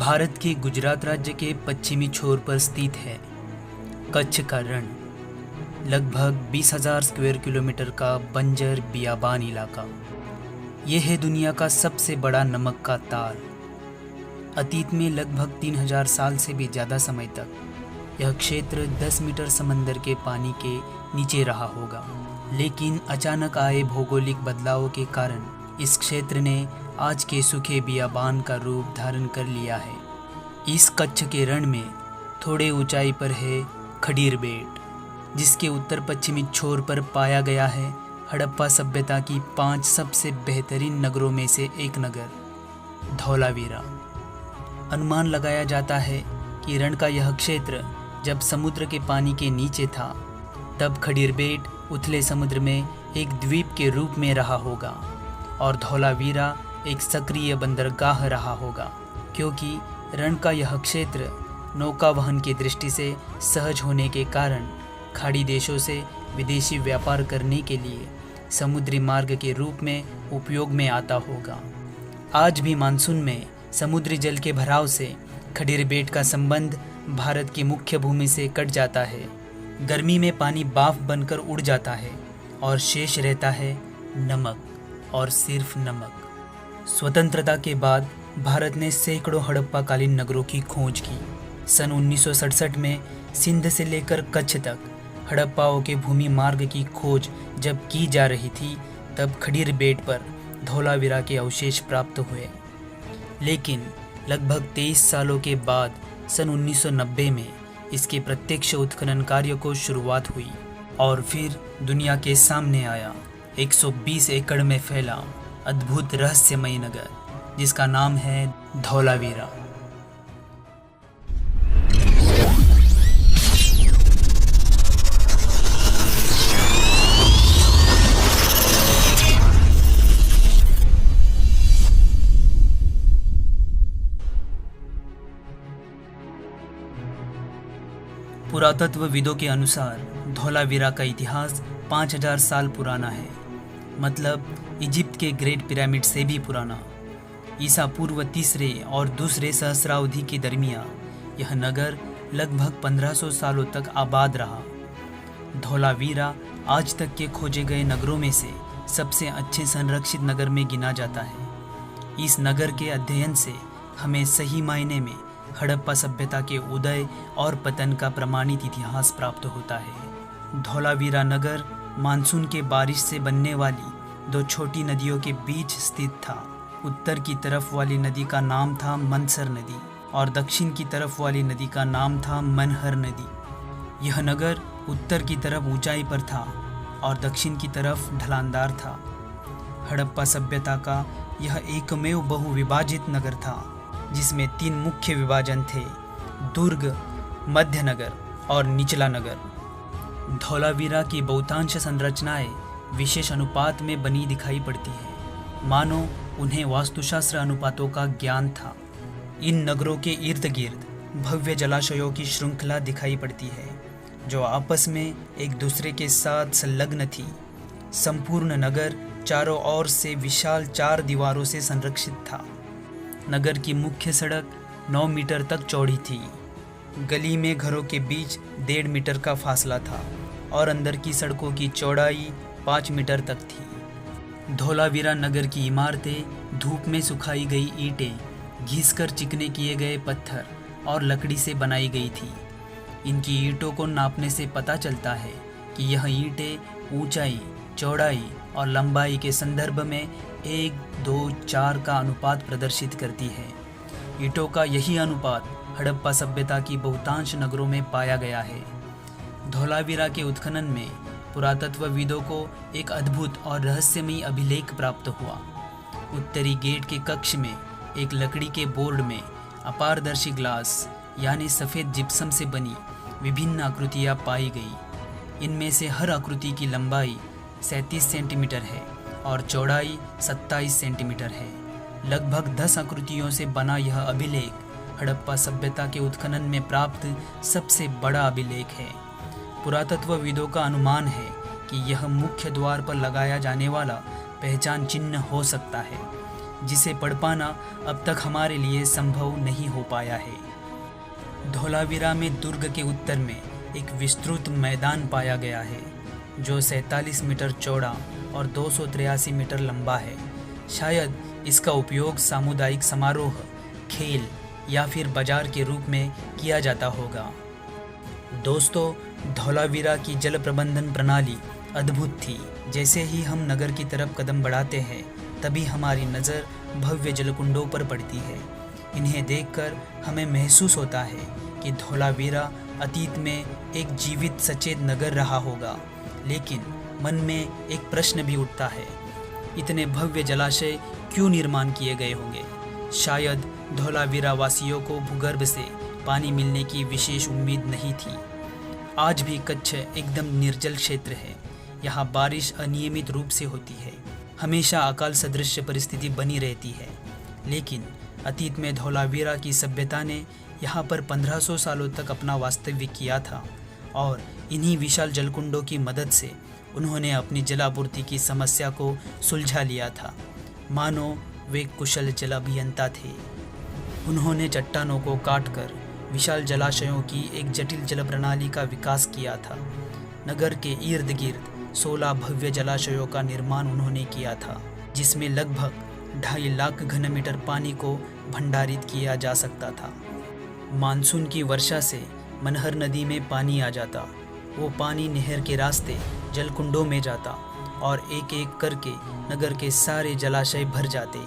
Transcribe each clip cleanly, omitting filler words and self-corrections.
भारत के गुजरात राज्य के पश्चिमी छोर पर स्थित है कच्छ का रण। लगभग 20,000 स्क्वायर किलोमीटर का बंजर बियाबान इलाका। यह है दुनिया का सबसे बड़ा नमक का ताल। अतीत में लगभग 3,000 साल से भी ज़्यादा समय तक यह क्षेत्र 10 मीटर समंदर के पानी के नीचे रहा होगा, लेकिन अचानक आए भौगोलिक बदलावों के कारण इस क्षेत्र ने आज के सूखे बियाबान का रूप धारण कर लिया है। इस कच्छ के रण में थोड़े ऊंचाई पर है खडीर बेट, जिसके उत्तर पश्चिमी छोर पर पाया गया है हड़प्पा सभ्यता की 5 सबसे बेहतरीन नगरों में से एक नगर धौलावीरा। अनुमान लगाया जाता है कि रण का यह क्षेत्र जब समुद्र के पानी के नीचे था, तब खडीर बेट उथले समुद्र में एक द्वीप के रूप में रहा होगा और धौलावीरा एक सक्रिय बंदरगाह रहा होगा, क्योंकि रण का यह क्षेत्र नौका वहन की दृष्टि से सहज होने के कारण खाड़ी देशों से विदेशी व्यापार करने के लिए समुद्री मार्ग के रूप में उपयोग में आता होगा। आज भी मानसून में समुद्री जल के भराव से खडीर बेट का संबंध भारत की मुख्य भूमि से कट जाता है। गर्मी में पानी भाप बनकर उड़ जाता है और शेष रहता है नमक, और सिर्फ नमक। स्वतंत्रता के बाद भारत ने सैकड़ों हड़प्पाकालीन नगरों की खोज की। सन 1967 में सिंध से लेकर कच्छ तक हड़प्पाओं के भूमि मार्ग की खोज जब की जा रही थी, तब खडीर बेट पर धौलावीरा के अवशेष प्राप्त हुए। लेकिन लगभग 23 सालों के बाद सन 1990 में इसके प्रत्यक्ष उत्खनन कार्य को शुरुआत हुई और फिर दुनिया के सामने आया 120 एकड़ में फैला अद्भुत रहस्यमय नगर, जिसका नाम है धौलावीरा। पुरातत्वविदों के अनुसार धौलावीरा का इतिहास 5,000 साल पुराना है, मतलब इजिप्ट के ग्रेट पिरामिड से भी पुराना। ईसा पूर्व 3रे और 2रे सहस्राब्दी के दरमियान यह नगर लगभग 1500 सालों तक आबाद रहा। धौलावीरा आज तक के खोजे गए नगरों में से सबसे अच्छे संरक्षित नगर में गिना जाता है। इस नगर के अध्ययन से हमें सही मायने में हड़प्पा सभ्यता के उदय और पतन का प्रमाणित इतिहास प्राप्त होता है। धौलावीरा नगर मानसून के बारिश से बनने वाली 2 छोटी नदियों के बीच स्थित था। उत्तर की तरफ वाली नदी का नाम था मनसर नदी और दक्षिण की तरफ वाली नदी का नाम था मनहर नदी। यह नगर उत्तर की तरफ ऊंचाई पर था और दक्षिण की तरफ ढलानदार था। हड़प्पा सभ्यता का यह एकमेव बहुविभाजित नगर था, जिसमें 3 मुख्य विभाजन थे: दुर्ग, मध्य नगर और निचला नगर। धौलावीरा की बहुतांश संरचनाएं विशेष अनुपात में बनी दिखाई पड़ती है, मानो उन्हें वास्तुशास्त्र अनुपातों का ज्ञान था। इन नगरों के इर्द गिर्द भव्य जलाशयों की श्रृंखला दिखाई पड़ती है, जो आपस में एक दूसरे के साथ संलग्न थी। संपूर्ण नगर चारों ओर से विशाल 4 दीवारों से संरक्षित था। नगर की मुख्य सड़क 9 मीटर तक चौड़ी थी। गली में घरों के बीच 1.5 मीटर का फासला था और अंदर की सड़कों की चौड़ाई 5 मीटर तक थी। धौलावीरा नगर की इमारतें धूप में सुखाई गई ईंटें, घिसकर चिकने किए गए पत्थर और लकड़ी से बनाई गई थी। इनकी ईंटों को नापने से पता चलता है कि यह ईंटें ऊंचाई, चौड़ाई और लंबाई के संदर्भ में 1, 2, 4 का अनुपात प्रदर्शित करती है। ईंटों का यही अनुपात हड़प्पा सभ्यता की बहुतांश नगरों में पाया गया है। धौलावीरा के उत्खनन में पुरातत्वविदों को एक अद्भुत और रहस्यमयी अभिलेख प्राप्त हुआ। उत्तरी गेट के कक्ष में एक लकड़ी के बोर्ड में अपारदर्शी ग्लास यानी सफ़ेद जिप्सम से बनी विभिन्न आकृतियाँ पाई गई। इनमें से हर आकृति की लंबाई 37 सेंटीमीटर है और चौड़ाई 27 सेंटीमीटर है। लगभग 10 आकृतियों से बना यह अभिलेख हड़प्पा सभ्यता के उत्खनन में प्राप्त सबसे बड़ा अभिलेख है। पुरातत्वविदों का अनुमान है कि यह मुख्य द्वार पर लगाया जाने वाला पहचान चिन्ह हो सकता है। जिसे पढ़ पाना अब तक हमारे लिए संभव नहीं हो पाया है। धौलावीरा में दुर्ग के उत्तर में एक विस्तृत मैदान पाया गया है जो 47 मीटर चौड़ा और 283 मीटर लंबा है। शायद इसका उपयोग सामुदायिक समारोह, खेल या फिर बाजार के रूप में किया जाता होगा। दोस्तों, धौलावीरा की जल प्रबंधन प्रणाली अद्भुत थी। जैसे ही हम नगर की तरफ कदम बढ़ाते हैं तभी हमारी नज़र भव्य जलकुंडों पर पड़ती है। इन्हें देखकर हमें महसूस होता है कि धौलावीरा अतीत में एक जीवित सचेत नगर रहा होगा। लेकिन मन में एक प्रश्न भी उठता है, इतने भव्य जलाशय क्यों निर्माण किए गए होंगे? शायद धौलावीरा वासियों को भूगर्भ से पानी मिलने की विशेष उम्मीद नहीं थी। आज भी कच्छ एकदम निर्जल क्षेत्र है। यहाँ बारिश अनियमित रूप से होती है, हमेशा अकाल सदृश परिस्थिति बनी रहती है। लेकिन अतीत में धौलावीरा की सभ्यता ने यहाँ पर 1500 सालों तक अपना वास्तव्य किया था और इन्हीं विशाल जलकुंडों की मदद से उन्होंने अपनी जलापूर्ति की समस्या को सुलझा लिया था। मानो वे कुशल जल अभियंता थे। उन्होंने चट्टानों को काटकर विशाल जलाशयों की एक जटिल जल प्रणाली का विकास किया था। नगर के इर्द गिर्द 16 भव्य जलाशयों का निर्माण उन्होंने किया था, जिसमें लगभग 2.5 लाख घन मीटर पानी को भंडारित किया जा सकता था। मानसून की वर्षा से मनहर नदी में पानी आ जाता। वो पानी नहर के रास्ते जलकुंडों में जाता और एक एक करके नगर के सारे जलाशय भर जाते।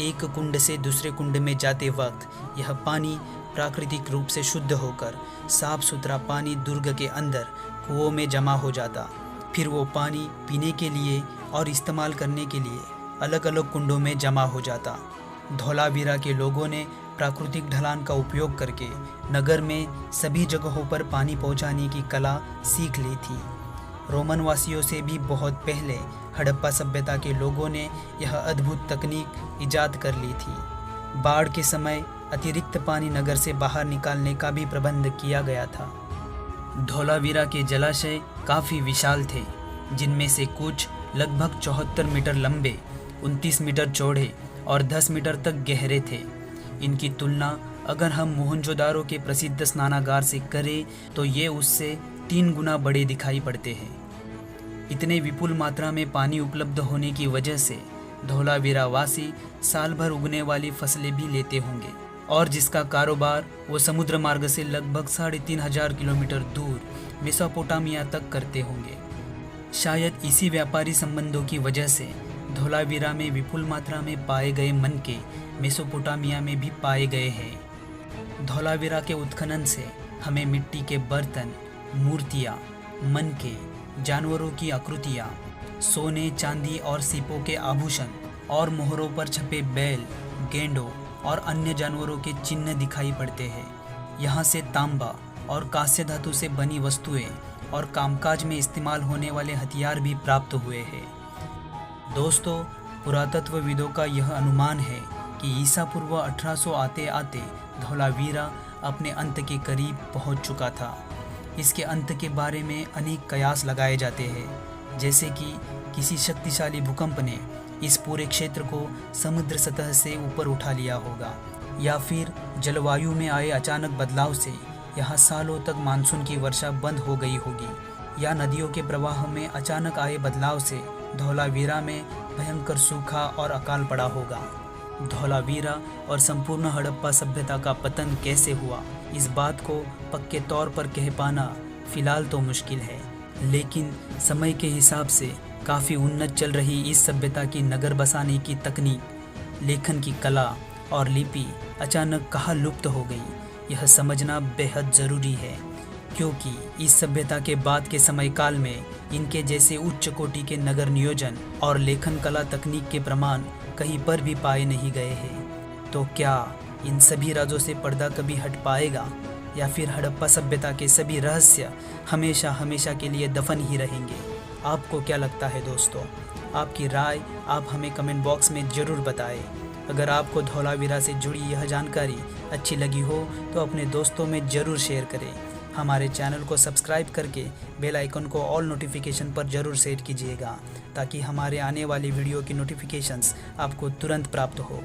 एक कुंड से दूसरे कुंड में जाते वक्त यह पानी प्राकृतिक रूप से शुद्ध होकर साफ सुथरा पानी दुर्ग के अंदर कुओं में जमा हो जाता। फिर वो पानी पीने के लिए और इस्तेमाल करने के लिए अलग अलग कुंडों में जमा हो जाता। धौलावीरा के लोगों ने प्राकृतिक ढलान का उपयोग करके नगर में सभी जगहों पर पानी पहुंचाने की कला सीख ली थी। रोमन वासियों से भी बहुत पहले हड़प्पा सभ्यता के लोगों ने यह अद्भुत तकनीक इजाद कर ली थी। बाढ़ के समय अतिरिक्त पानी नगर से बाहर निकालने का भी प्रबंध किया गया था। धौलावीरा के जलाशय काफ़ी विशाल थे, जिनमें से कुछ लगभग 74 मीटर लंबे, 29 मीटर चौड़े और 10 मीटर तक गहरे थे। इनकी तुलना अगर हम मोहनजोदारो के प्रसिद्ध स्नानागार से करें तो ये उससे 3 गुना बड़े दिखाई पड़ते हैं। इतने विपुल मात्रा में पानी उपलब्ध होने की वजह से धौलावीरा वासी साल भर उगने वाली फसलें भी लेते होंगे और जिसका कारोबार वो समुद्र मार्ग से लगभग 3500 किलोमीटर दूर मेसोपोटामिया तक करते होंगे। शायद इसी व्यापारी संबंधों की वजह से धौलावीरा में विपुल मात्रा में पाए गए मनके मेसोपोटामिया में भी पाए गए हैं। धौलावीरा के उत्खनन से हमें मिट्टी के बर्तन, मूर्तियाँ, मनके, जानवरों की आकृतियाँ, सोने, चांदी और सीपों के आभूषण और मोहरों पर छपे बैल, गेंडों और अन्य जानवरों के चिन्ह दिखाई पड़ते हैं। यहाँ से तांबा और कांस्य धातु से बनी वस्तुएं और कामकाज में इस्तेमाल होने वाले हथियार भी प्राप्त हुए हैं। दोस्तों, पुरातत्वविदों का यह अनुमान है कि ईसा पूर्व 1800 आते आते धौलावीरा अपने अंत के करीब पहुंच चुका था। इसके अंत के बारे में अनेक कयास लगाए जाते हैं, जैसे कि किसी शक्तिशाली भूकंप ने इस पूरे क्षेत्र को समुद्र सतह से ऊपर उठा लिया होगा, या फिर जलवायु में आए अचानक बदलाव से यहाँ सालों तक मानसून की वर्षा बंद हो गई होगी, या नदियों के प्रवाह में अचानक आए बदलाव से धौलावीरा में भयंकर सूखा और अकाल पड़ा होगा। धौलावीरा और संपूर्ण हड़प्पा सभ्यता का पतन कैसे हुआ, इस बात को पक्के तौर पर कह पाना फिलहाल तो मुश्किल है, लेकिन समय के हिसाब से काफ़ी उन्नत चल रही इस सभ्यता की नगर बसाने की तकनीक, लेखन की कला और लिपि अचानक कहाँ लुप्त हो गई, यह समझना बेहद ज़रूरी है, क्योंकि इस सभ्यता के बाद के समय काल में इनके जैसे उच्च कोटि के नगर नियोजन और लेखन कला तकनीक के प्रमाण कहीं पर भी पाए नहीं गए हैं। तो क्या इन सभी राजों से पर्दा कभी हट पाएगा, या फिर हड़प्पा सभ्यता के सभी रहस्य हमेशा हमेशा के लिए दफन ही रहेंगे? आपको क्या लगता है दोस्तों? आपकी राय आप हमें कमेंट बॉक्स में ज़रूर बताएं। अगर आपको धौलावीरा से जुड़ी यह जानकारी अच्छी लगी हो तो अपने दोस्तों में ज़रूर शेयर करें। हमारे चैनल को सब्सक्राइब करके बेल आइकन को ऑल नोटिफिकेशन पर ज़रूर सेट कीजिएगा, ताकि हमारे आने वाली वीडियो की नोटिफिकेशंस आपको तुरंत प्राप्त हो।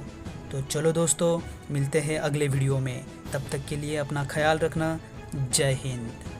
तो चलो दोस्तों, मिलते हैं अगले वीडियो में। तब तक के लिए अपना ख्याल रखना। जय हिंद।